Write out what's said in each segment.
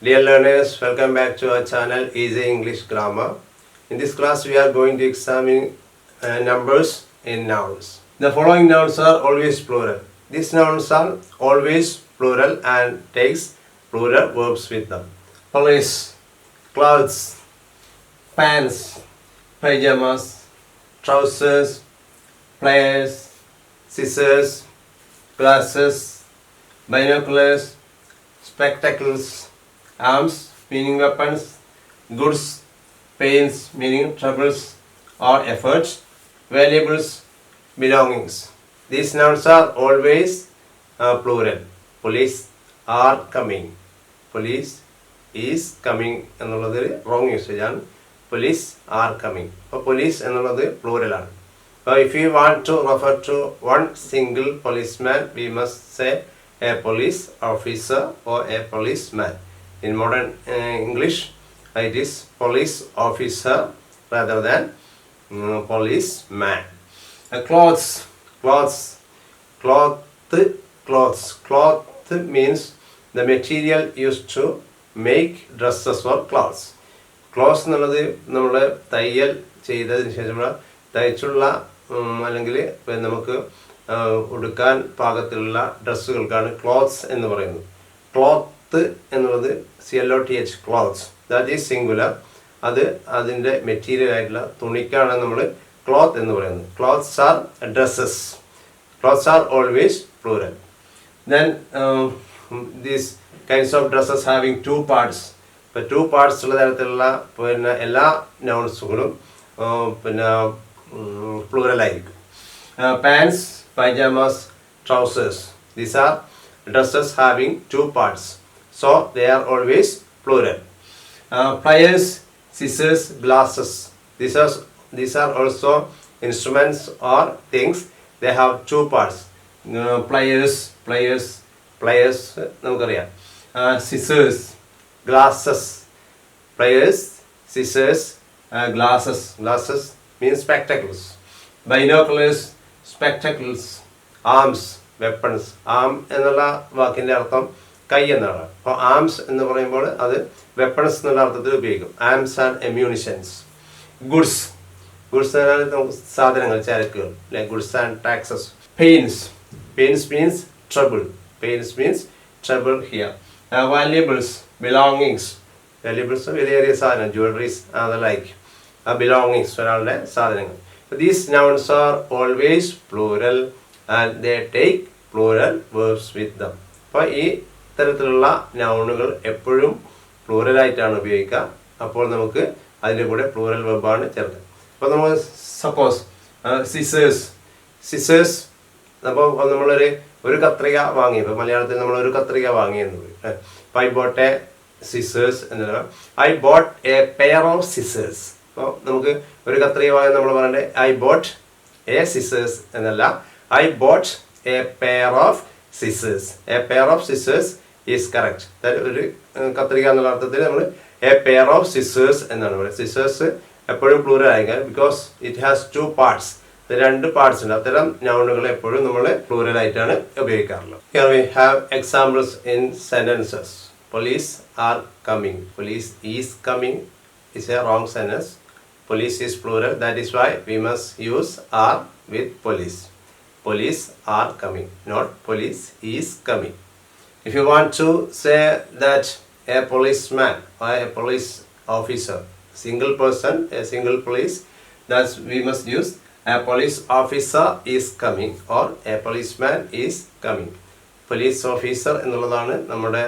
Dear learners, welcome back to our channel Easy English Grammar. In this class, we are going to examine numbers in nouns. The following nouns are always plural. These nouns are always plural and takes plural verbs with them. Police, clothes, pants, pajamas, trousers, pliers, scissors, glasses, binoculars, spectacles, arms meaning weapons, goods, pains meaning troubles or efforts, valuables, belongings. These nouns are always plural. Police are coming. Police is coming എന്നുള്ളത് wrong usage ആണ്. Police are coming. അപ്പോൾ police എന്നുള്ളത് plural ആണ്. So if you want to refer to one single policeman, we must say a police officer or a policeman. In modern English, it is police officer rather than policeman. Clothes, cloth means the material used to make dresses or clothes. Clothes എന്നുള്ളത് നമ്മൾ തയ്യൽ ചെയ്തതിന് ശേഷം തയ്ച്ചുള്ള അല്ലെങ്കിൽ നമുക്ക് ഉടുക്കാൻ പാകത്തിലുള്ള ഡ്രസ്സുകൾക്കാണ് clothes എന്ന് പറയുന്നത്. Cloth എന്നുള്ളത് CLOTH clothes, that is singular. അത് അതിൻ്റെ മെറ്റീരിയൽ ആയിട്ടുള്ള തുണിക്കാണ് നമ്മൾ ക്ലോത്ത് എന്ന് പറയുന്നത്. Clothes are dresses. Clothes are always plural. Then these kinds of dresses having two parts. ഇപ്പോൾ ടു പാർട്സ് ഉള്ള തരത്തിലുള്ള പിന്നെ എല്ലാ നൗൺസുകളും പിന്നെ പ്ലൂറലായിരിക്കും. Pants, pajamas, trousers. These are dresses having two parts. So they are always plural. Pliers, scissors, glasses. These are also instruments or things. They have two parts. Pliers നമുക്കറിയാം. Scissors, glasses. Pliers, scissors, glasses means spectacles. Binoculars, spectacles. Arms, weapons. Arm എന്നുള്ള വാക്കിൻ്റെ അർത്ഥം കൈ എന്നാണ്. അപ്പോൾ arms എന്ന് പറയുമ്പോൾ അത് വെപ്പൺസ് എന്നുള്ള അർത്ഥത്തിൽ ഉപയോഗിക്കും. Arms and എമ്യൂണിഷൻസ്. ഗുഡ്സ് എന്നാൽ സാധനങ്ങൾ, ചരക്കുകൾ, goods and taxes. Pains means trouble. Here. Valuables, belongings. Valuables വലിയ സാധനം, ജ്വല്ലറീസ് ആൻഡ് ലൈക്ക്. ബിലോങ്ങിങ്സ് ഒരാളുടെ സാധനങ്ങൾ. These nouns are always plural and they take plural verbs with them. അപ്പോൾ ഈ തരത്തിലുള്ള നൗണുകൾ എപ്പോഴും പ്ലൂറലായിട്ടാണ് ഉപയോഗിക്കുക. അപ്പോൾ നമുക്ക് അതിൻ്റെ കൂടെ പ്ലൂറൽ വെർബാണ് ചേർക്കുക. അപ്പോൾ നമ്മൾ സപ്പോസ് സിസേഴ്സ് അപ്പോൾ നമ്മളൊരു കത്രിക വാങ്ങി, ഇപ്പോൾ മലയാളത്തിൽ നമ്മളൊരു കത്രിക വാങ്ങി എന്ന് പറയും. അപ്പോൾ ഐ ബോട്ട് എ സിസേഴ്സ് എന്നല്ല, I boat A pair of scissors. അപ്പോൾ നമുക്ക് ഒരു കത്രിക വാങ്ങി നമ്മൾ പറയണ്ടേ ഐ ബോട്ട് എ സിസേഴ്സ് എന്നല്ല, I boat A pair of scissors. A pair of scissors is correct. ഒരു കത്രിക എന്നുള്ള അർത്ഥത്തിൽ നമ്മൾ എ പെയർ ഓഫ് സിസേഴ്സ് എന്നാണ് പറയുന്നത്. സിസേഴ്സ് എപ്പോഴും പ്ലൂറൽ ആയിരിക്കും, because it has two parts. രണ്ട് പാർട്സ് ഉണ്ട്. അത്തരം നൗണുകൾ എപ്പോഴും നമ്മൾ പ്ലൂറൽ ആയിട്ടാണ് ഉപയോഗിക്കാറുള്ളത്. Here we have examples in sentences. Police are coming. Police is coming is a wrong sentence. Police is plural. That is why we must use are with police. Police are coming, not police is coming. If you want to say that a policeman or a police officer, single person, a single police, that's we must use a police officer is coming or a policeman is coming. Police officer എന്നുള്ളതാണ് നമ്മുടെ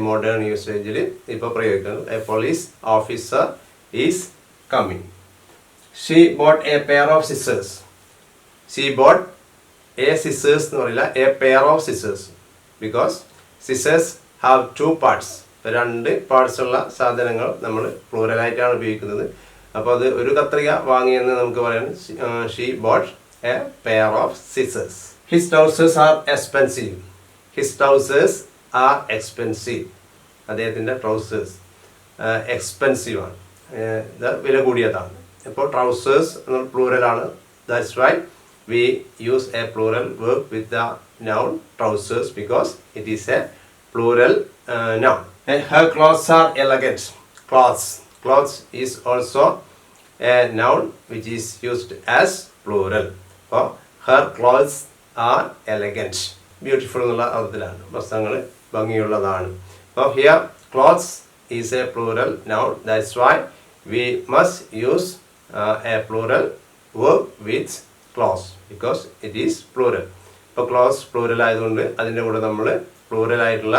modern യൂസേജിൽ ഇപ്പോൾ പ്രയോഗിക്കുന്നത്. A police officer is coming. She bought a pair of scissors. She bought a scissors എന്ന് പറയില്ല, a pair of scissors, because scissors have two parts. രണ്ട് parts ഉള്ള സാധനങ്ങൾ നമ്മൾ പ്ലൂറലായിട്ടാണ് ഉപയോഗിക്കുന്നത്. അപ്പോൾ അത് ഒരു കത്രിക വാങ്ങിയെന്ന് നമുക്ക് പറയാം. She bought a pair of scissors. His trousers are expensive. അദ്ദേഹത്തിൻ്റെ ട്രൗസേഴ്സ് എക്സ്പെൻസീവ് ആണ്, വില കൂടിയതാണ്. അപ്പോൾ ട്രൗസേഴ്സ് എന്നുള്ള പ്ലൂറലാണ്. That's why we use a plural verb with the noun trousers, because it is a plural noun. Her clothes are elegant. Clothes is also a noun which is used as plural. അപ്പോൾ her clothes are elegant. Beautiful എന്നുള്ള അർത്ഥത്തിലാണ്. വസ്ത്രങ്ങൾ ഭംഗിയുള്ളതാണ്. അപ്പോൾ here clothes is a plural noun. That's why we must use a plural verb with clothes because it is plural. ഇപ്പോൾ clothes plural ആയതുകൊണ്ട് അതിൻ്റെ കൂടെ നമ്മൾ plural ആയിട്ടുള്ള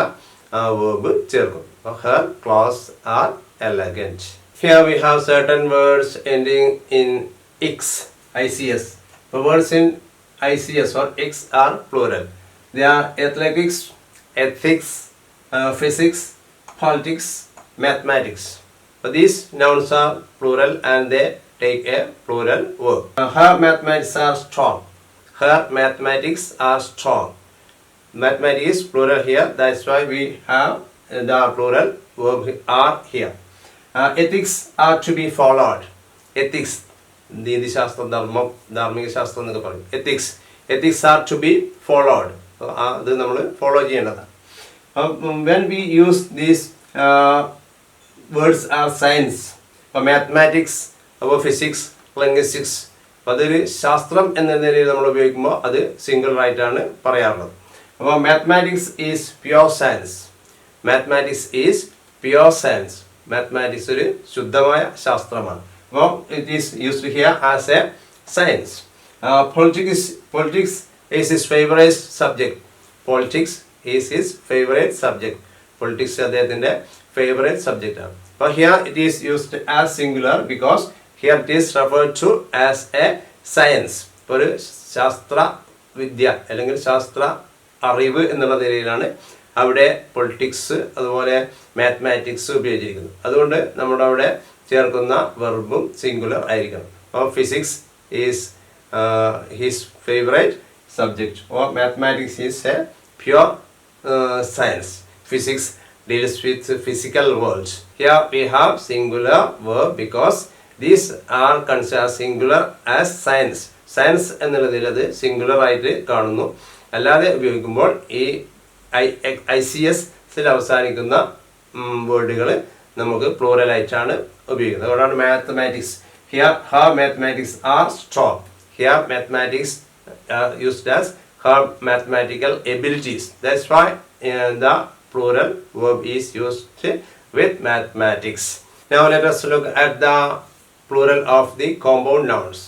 verb ചേർക്കും. അപ്പോൾ her clothes are elegant. Here we have certain words ending in x, ics. The words in ics or x are plural. They are athletics, ethics, physics, politics, mathematics. So these nouns are plural and they take a plural verb. Her mathematics are strong. Her mathematics are strong. Mathematics is plural here. That's why we have the plural verb are here. Ethics are to be followed. Ethics, നീതിശാസ്ത്രം, ധാർമ്മിക ശാസ്ത്രം എന്നൊക്കെ പറയും. Ethics are to be followed. അത് നമ്മൾ follow ചെയ്യേണ്ടതാണ്. When we use these words are science. അപ്പോൾ mathematics, അപ്പോൾ physics, linguistics, അതൊരു ശാസ്ത്രം എന്ന നിലയിൽ നമ്മൾ ഉപയോഗിക്കുമ്പോൾ അത് സിംഗിൾ ആയിട്ടാണ് പറയാറുള്ളത്. അപ്പോൾ mathematics is pure science. Mathematics is pure science. Mathematics ഒരു ശുദ്ധമായ ശാസ്ത്രമാണ്. അപ്പോൾ it is used here as a science. Politics is his favourite subject. Politics is his favourite subject. Politics അദ്ദേഹത്തിൻ്റെ ഫേവറേറ്റ് സബ്ജക്റ്റാണ്. അപ്പോൾ here it is used as singular because here it is referred to as a science. ഒരു ശാസ്ത്ര വിദ്യ അല്ലെങ്കിൽ ശാസ്ത്ര അറിവ് എന്നുള്ള നിലയിലാണ് അവിടെ പൊളിറ്റിക്സ് അതുപോലെ മാത്തമാറ്റിക്സ് ഉപയോഗിച്ചിരിക്കുന്നത്. അതുകൊണ്ട് നമ്മുടെ അവിടെ ചേർക്കുന്ന വെർബും സിംഗുലർ ആയിരിക്കണം. അപ്പോൾ physics is his favourite subject or mathematics is A pure science. Physics deals with physical world. Here we have singular verb because these are considered singular as science. Science എന്നുള്ളതിൽ അത് singular ആയിട്ട് കാണുന്നു. അല്ലാതെ ഉപയോഗിക്കുമ്പോൾ ഈ ICSൽ അവസാനിക്കുന്ന വേർഡുകൾ നമുക്ക് പ്ലൂറൽ ആയിട്ടാണ് ഉപയോഗിക്കുന്നത്. അതുകൊണ്ടാണ് mathematics. Here her mathematics are strong. Here mathematics used as her mathematical abilities. That's why the plural verb is used with mathematics. Now let us look at the plural of the compound nouns.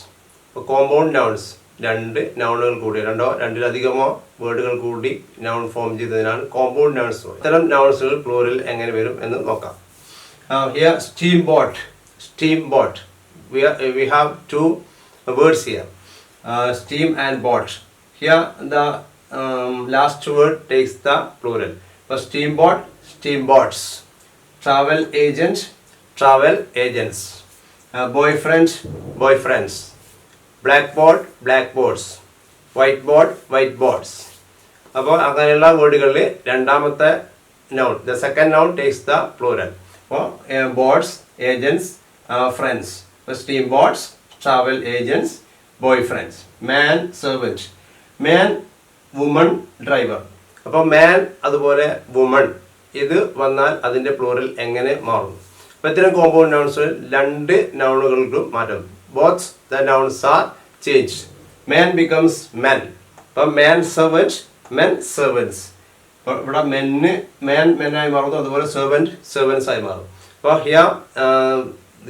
Compound nouns, രണ്ട് നൗണുകൾ കൂടി രണ്ടിലധികമോ വേർഡുകൾ കൂടി noun form ചെയ്തതിനാണ് compound nouns. ഇത്തരം നൗൺസുകൾ plural എങ്ങനെ വരും എന്ന് നോക്കാം. Here steamboat. We have two words here, steam and boat. Here the last word takes the plural. For steamboat, steamboats. Travel agent, travel agents. Boyfriend, boyfriends. Blackboard, blackboards. Whiteboard, whiteboards. അപ്പോൾ അങ്ങനെയുള്ള വേർഡുകളിൽ രണ്ടാമത്തെ noun, the second noun takes the plural. Boats, agents, friends. Steamboats, travel agents, boyfriends. Man, servant. Man, woman, driver. അപ്പോൾ മാൻ അതുപോലെ woman ഇത് വന്നാൽ അതിൻ്റെ plural എങ്ങനെ മാറും? അപ്പോൾ ഇത്തരം കോമ്പൗണ്ട് നൗൺസുകൾ രണ്ട് നൗണുകൾക്കും മാറ്റം. Both the nouns R change. Man becomes men. അപ്പം മാൻ സെർവൻറ്റ്, മെൻ സെർവൻസ്. അപ്പോൾ ഇവിടെ മാൻ മെന്നായി മാറുന്നു, അതുപോലെ സെർവൻറ്റ് സെർവൻസ് ആയി മാറും. അപ്പോൾ here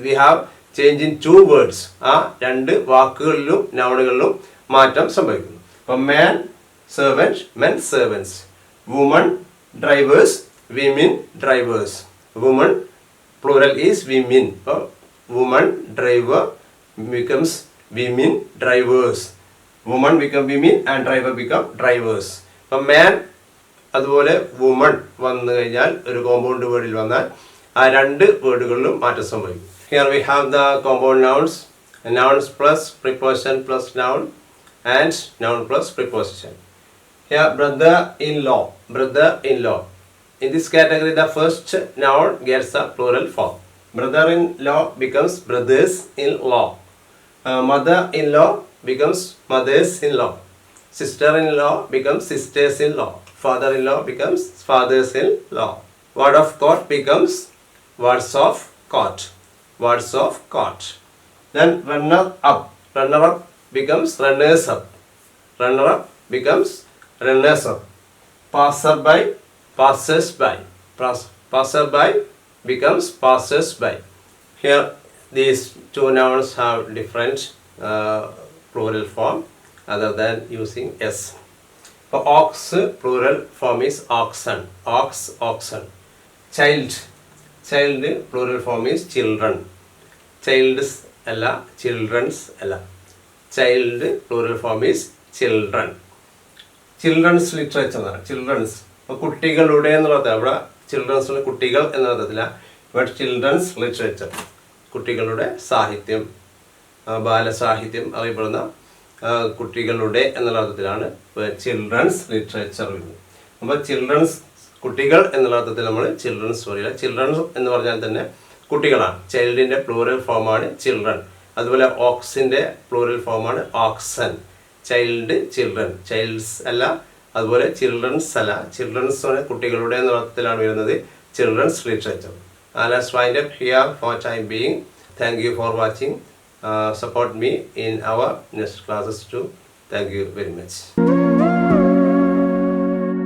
we have change in two words. ആ രണ്ട് വാക്കുകളിലും നൗണുകളിലും മാറ്റം സംഭവിക്കുന്നു. അപ്പം മാൻ servant, men servants. Woman, drivers, women, drivers. Woman, plural is women. Woman, driver becomes women, drivers. Woman become women and driver become drivers. Man അതുപോലെ woman വന്നു കഴിഞ്ഞാൽ ഒരു compound വേർഡിൽ വന്നാൽ ആ രണ്ട് വേർഡുകളിലും മാറ്റം സംഭവിക്കും. Here we have the compound nouns. Nouns plus preposition plus noun and noun plus preposition. Here brother-in-law, brother-in-law. In this category the first noun gets a plural form. Brother-in-law becomes brothers-in-law. Mother-in-law becomes mothers-in-law. Sister-in-law becomes sisters-in-law. Father-in-law becomes fathers-in-law. Word of court becomes words of court. Words of court. Then runner up. Runner up becomes runners up. Runner up becomes runners up. Passerby, passers by. Passerby becomes passers by. Here these two nouns have different plural form other than using s. For ox, plural form is oxen. Ox, oxen. Child, child plural form is children. Childs അല്ല, children's അല്ല. Child plural form is children. Children's literature എന്നാണ്. Children's ഇപ്പോൾ കുട്ടികളുടെ എന്നുള്ളത് അവിടെ children's കുട്ടികൾ എന്ന അർത്ഥത്തില. But children's literature കുട്ടികളുടെ സാഹിത്യം, ബാലസാഹിത്യം അറിയപ്പെടുന്ന കുട്ടികളുടെ എന്നുള്ള അർത്ഥത്തിലാണ് ചിൽഡ്രൻസ് ലിറ്ററേച്ചർ വരുന്നത്. അപ്പോൾ ചിൽഡ്രൻസ് കുട്ടികൾ എന്നുള്ള അർത്ഥത്തിൽ നമ്മൾ ചിൽഡ്രൻസ് പറയില്ല. ചിൽഡ്രൻസ് എന്ന് പറഞ്ഞാൽ തന്നെ കുട്ടികളാണ്. ചൈൽഡിൻ്റെ പ്ലൂറൽ ഫോമാണ് ചിൽഡ്രൻ. അതുപോലെ ഓക്സിൻ്റെ പ്ലൂറൽ ഫോമാണ് ഓക്സൻ. Child, children. ചൈൽഡ്സ് അല്ല, അതുപോലെ ചിൽഡ്രൻസ് അല്ല. ചിൽഡ്രൻസ് കുട്ടികളുടെ എന്ന അർത്ഥത്തിലാണ് വരുന്നത് childrens literature. Let's wind up here for time being. Thank you for watching. Support me in our next classes too. Thank you very much.